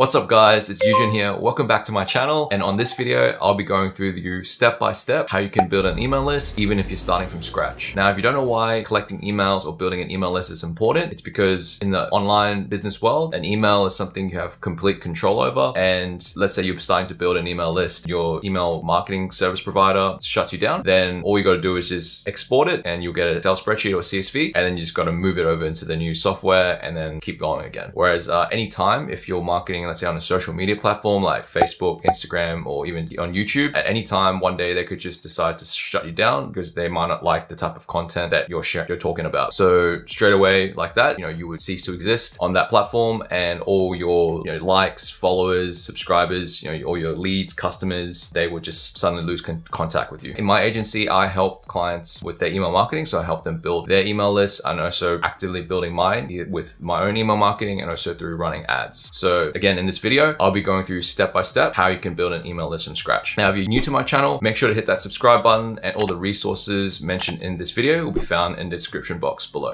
What's up guys, it's Yujin here. Welcome back to my channel, and on this video I'll be going through you step by step how you can build an email list even if you're starting from scratch. Now if you don't know why collecting emails or building an email list is important, it's because in the online business world, an email is something you have complete control over. And let's say you're starting to build an email list, your email marketing service provider shuts you down, then all you got to do is just export it and you'll get a Excel spreadsheet or a CSV, and then you just got to move it over into the new software and then keep going again. Whereas anytime if you're marketing, let's say on a social media platform like Facebook, Instagram, or even on YouTube, at any time one day they could just decide to shut you down because they might not like the type of content that you're talking about. So straight away like that, you would cease to exist on that platform, and all your likes, followers, subscribers, all your leads, customers, they would just suddenly lose contact with you. In my agency, I help clients with their email marketing, so I help them build their email list, and also actively building mine with my own email marketing and also through running ads. So again, in this video, I'll be going through step by step how you can build an email list from scratch. Now, if you're new to my channel, make sure to hit that subscribe button, and all the resources mentioned in this video will be found in the description box below.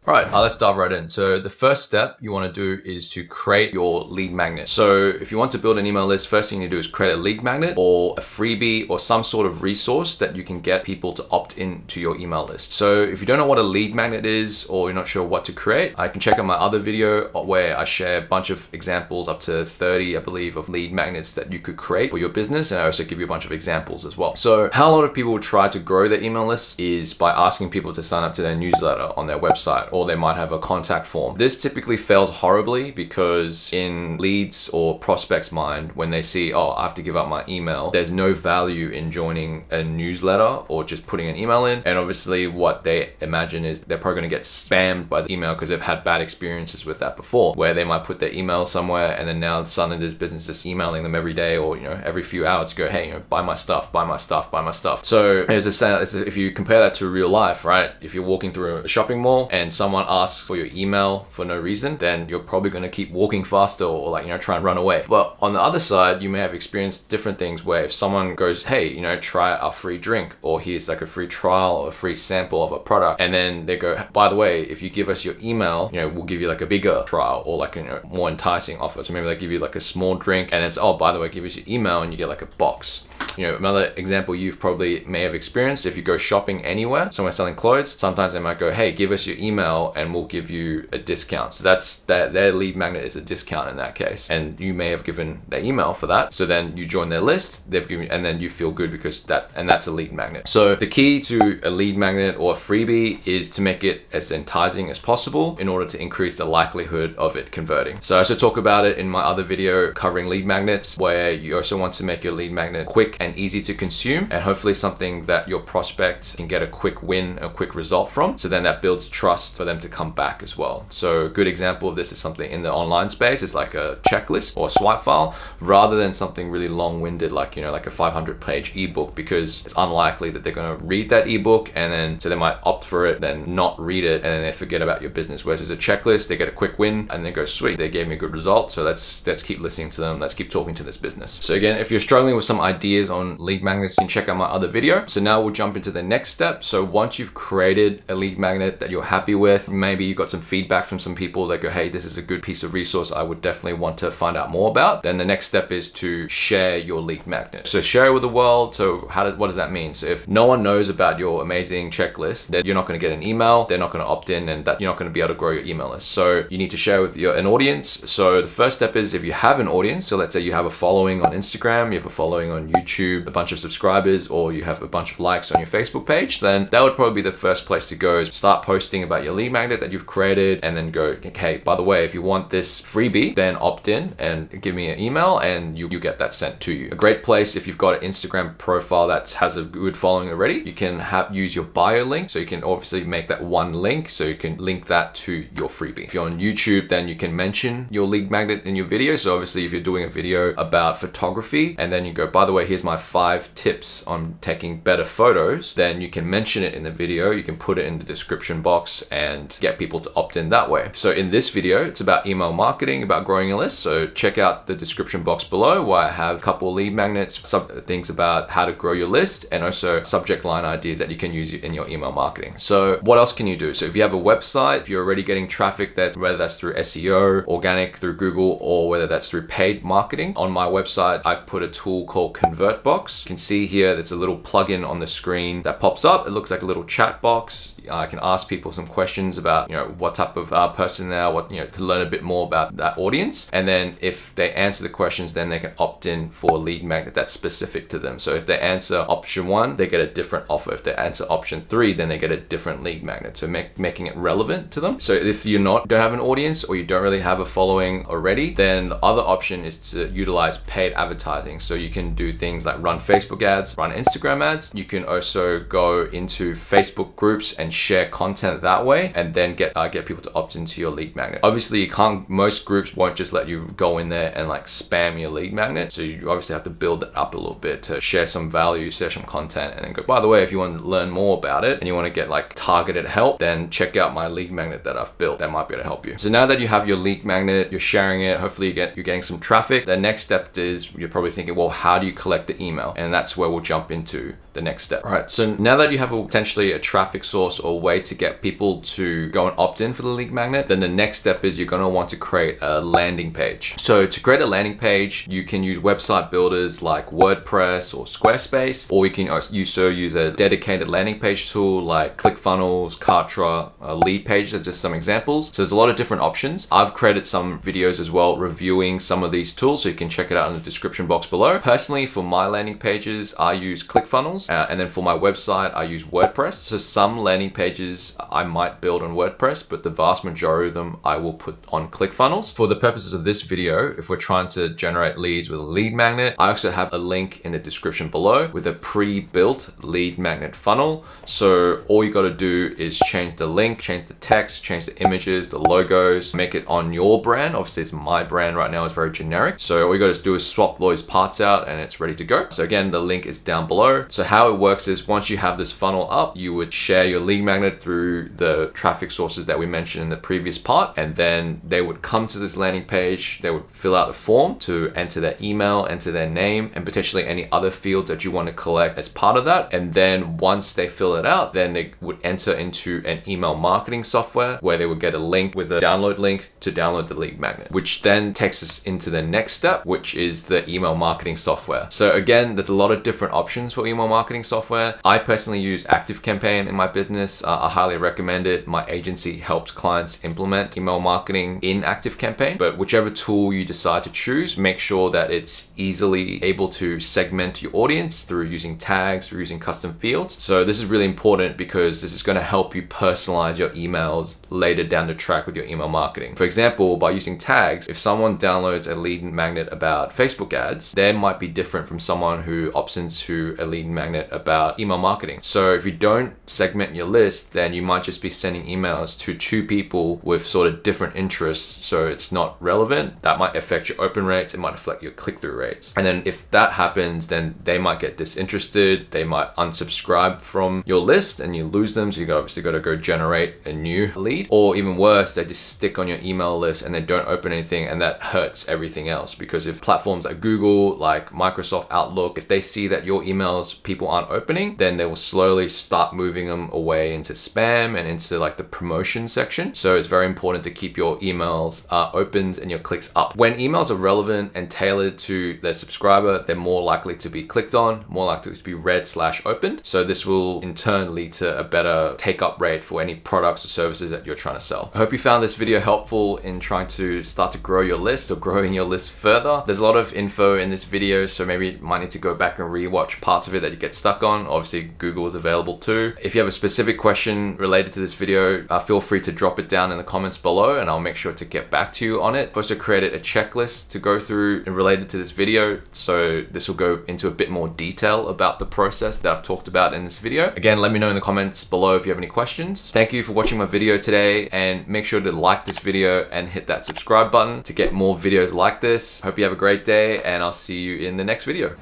All right, let's dive right in. So the first step you want to do is to create your lead magnet. So if you want to build an email list, first thing you do is create a lead magnet or a freebie or some sort of resource that you can get people to opt in to your email list. So if you don't know what a lead magnet is, or you're not sure what to create, I can check out my other video where I share a bunch of examples, up to 30, I believe, of lead magnets that you could create for your business. And I also give you a bunch of examples as well. So how a lot of people try to grow their email list is by asking people to sign up to their newsletter on their website, or they might have a contact form. This typically fails horribly because in leads or prospects' mind, when they see, oh, I have to give up my email, there's no value in joining a newsletter or just putting an email in. And obviously what they imagine is they're probably going to get spammed by the email because they've had bad experiences with that before, where they might put their email somewhere and then now suddenly there's businesses emailing them every day or every few hours, go, hey, buy my stuff, buy my stuff, buy my stuff. So there's a saying, if you compare that to real life, right? If you're walking through a shopping mall and someone asks for your email for no reason, then you're probably going to keep walking faster or try and run away. But on the other side, you may have experienced different things where if someone goes, hey, try our free drink, or here's like a free trial or a free sample of a product, and then they go, by the way, if you give us your email, we'll give you like a bigger trial or like a more enticing offer. So maybe they give you like a small drink and it's, oh, by the way, give us your email and you get like a box. Another example you've probably may have experienced, if you go shopping anywhere, somewhere selling clothes, sometimes they might go, hey, give us your email and we'll give you a discount. So their lead magnet is a discount in that case. And you may have given their email for that. So then you join their list, they've given, and then you feel good because that's a lead magnet. So the key to a lead magnet or a freebie is to make it as enticing as possible in order to increase the likelihood of it converting. So I also talk about it in my other video covering lead magnets, where you also want to make your lead magnet quick and easy to consume, and hopefully something that your prospect can get a quick win, a quick result from. So then that builds trust for them to come back as well. So a good example of this is something in the online space. It's like a checklist or a swipe file, rather than something really long-winded like like a 500-page ebook, because it's unlikely that they're going to read that ebook, and then so they might opt for it, then not read it, and then they forget about your business. Whereas as a checklist, they get a quick win and they go, sweet, they gave me a good result, so let's keep listening to them, let's keep talking to this business. So again, if you're struggling with some ideas on lead magnets, you can check out my other video. So now we'll jump into the next step. So once you've created a lead magnet that you're happy with, maybe you got some feedback from some people that go, hey, this is a good piece of resource I would definitely want to find out more about, then the next step is to share your lead magnet. So share it with the world. So what does that mean? So if no one knows about your amazing checklist, then you're not going to get an email, they're not going to opt in, and that you're not going to be able to grow your email list. So you need to share with an audience. So the first step is, if you have an audience, so let's say you have a following on Instagram, you have a following on YouTube, a bunch of subscribers, or you have a bunch of likes on your Facebook page, then that would probably be the first place to go. Start posting about your lead magnet that you've created, and then go, okay, by the way, if you want this freebie, then opt in and give me an email and you get that sent to you. A great place, if you've got an Instagram profile that has a good following already, you can use your bio link. So you can obviously make that one link, so you can link that to your freebie. If you're on YouTube, then you can mention your lead magnet in your video. So obviously if you're doing a video about photography and then you go, by the way, here's my 5 tips on taking better photos, then you can mention it in the video, you can put it in the description box, and and get people to opt in that way. So in this video, it's about email marketing, about growing your list. So check out the description box below where I have a couple of lead magnets, some things about how to grow your list, and also subject line ideas that you can use in your email marketing. So what else can you do? So if you have a website, if you're already getting traffic, that whether that's through SEO, organic through Google, or whether that's through paid marketing, on my website, I've put a tool called ConvertBox. You can see here, there's a little plugin on the screen that pops up. It looks like a little chat box. I can ask people some questions about, what type of person they are, to learn a bit more about that audience. And then if they answer the questions, then they can opt in for a lead magnet that's specific to them. So if they answer option 1, they get a different offer. If they answer option 3, then they get a different lead magnet. So making it relevant to them. So if you don't have an audience, or you don't really have a following already, then the other option is to utilize paid advertising. So you can do things like run Facebook ads, run Instagram ads. You can also go into Facebook groups and share content that way, and then get people to opt into your lead magnet. Obviously, most groups won't just let you go in there and like spam your lead magnet. So you obviously have to build it up a little bit to share some value, share some content, and then go, by the way, if you want to learn more about it and you want to get like targeted help, then check out my lead magnet that I've built. That might be able to help you. So now that you have your lead magnet, you're sharing it, hopefully you're getting some traffic. The next step is, you're probably thinking, well, how do you collect the email? And that's where we'll jump into the next step. All right, so now that you have potentially a traffic source or way to get people to go and opt in for the lead magnet, then the next step is you're going to want to create a landing page. So to create a landing page, you can use website builders like WordPress or Squarespace, or you can also use a dedicated landing page tool like ClickFunnels, Kartra, Lead Page. That's just some examples. So there's a lot of different options. I've created some videos as well reviewing some of these tools, so you can check it out in the description box below. Personally, for my landing pages, I use ClickFunnels. And then for my website, I use WordPress. So some landing pages I might build on WordPress, but the vast majority of them I will put on ClickFunnels. For the purposes of this video, if we're trying to generate leads with a lead magnet, I also have a link in the description below with a pre-built lead magnet funnel. So all you got to do is change the link, change the text, change the images, the logos, make it on your brand. Obviously, it's my brand right now, it's very generic. So all you got to do is swap those parts out and it's ready to go. So again, the link is down below. So how it works is, once you have this funnel up, you would share your lead magnet through the traffic sources that we mentioned in the previous part, and then they would come to this landing page. They would fill out a form to enter their email, enter their name, and potentially any other fields that you want to collect as part of that. And then once they fill it out, then they would enter into an email marketing software where they would get a link with a download link to download the lead magnet, which then takes us into the next step, which is the email marketing software. So again, there's a lot of different options for email marketing software. I personally use ActiveCampaign in my business. I highly recommend it. My agency helps clients implement email marketing in ActiveCampaign, but whichever tool you decide to choose, make sure that it's easily able to segment your audience through using tags, through using custom fields. So this is really important because this is going to help you personalize your emails later down the track with your email marketing. For example, by using tags, if someone downloads a lead magnet about Facebook ads, they might be different from someone who opts into a lead magnet about email marketing. So if you don't segment your list, then you might just be sending emails to 2 people with sort of different interests. So it's not relevant. That might affect your open rates. It might affect your click-through rates. And then if that happens, then they might get disinterested. They might unsubscribe from your list and you lose them. So you obviously got to go generate a new lead, or even worse, they just stick on your email list and they don't open anything, and that hurts everything else. Because if platforms like Google, like Microsoft Outlook, if they see that your emails people aren't opening, then they will slowly start moving them away into spam and into like the promotion section. So it's very important to keep your emails opened and your clicks up. When emails are relevant and tailored to their subscriber, they're more likely to be clicked on, more likely to be read/opened. So this will in turn lead to a better take-up rate for any products or services that you're trying to sell. I hope you found this video helpful in trying to start to grow your list or growing your list further. There's a lot of info in this video, so maybe you might need to go back and rewatch parts of it that you get stuck on. Obviously, Google is available too. If you have a specific question related to this video, feel free to drop it down in the comments below and I'll make sure to get back to you on it. I've also created a checklist to go through related to this video. So this will go into a bit more detail about the process that I've talked about in this video. Again, let me know in the comments below if you have any questions. Thank you for watching my video today, and make sure to like this video and hit that subscribe button to get more videos like this. Hope you have a great day, and I'll see you in the next video.